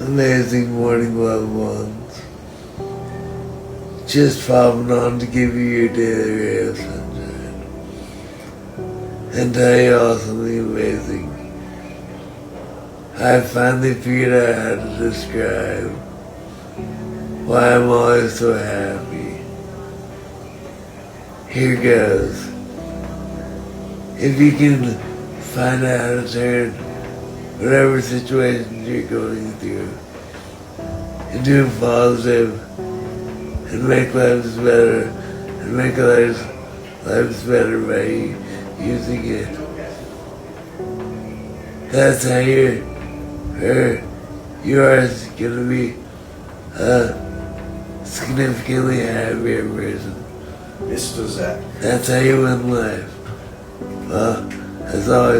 amazing morning, loved ones. Just popping on to give you your daily ray of sunshine and tell you all something amazing. I finally figured out how to describe why I'm always so happy. Here goes. If you can find out how to turn whatever situation you're going through into a positive and make lives better and make lives better by using it. That's how you are gonna be a significantly happier person. Mr. Zach. That's how you win life. As always.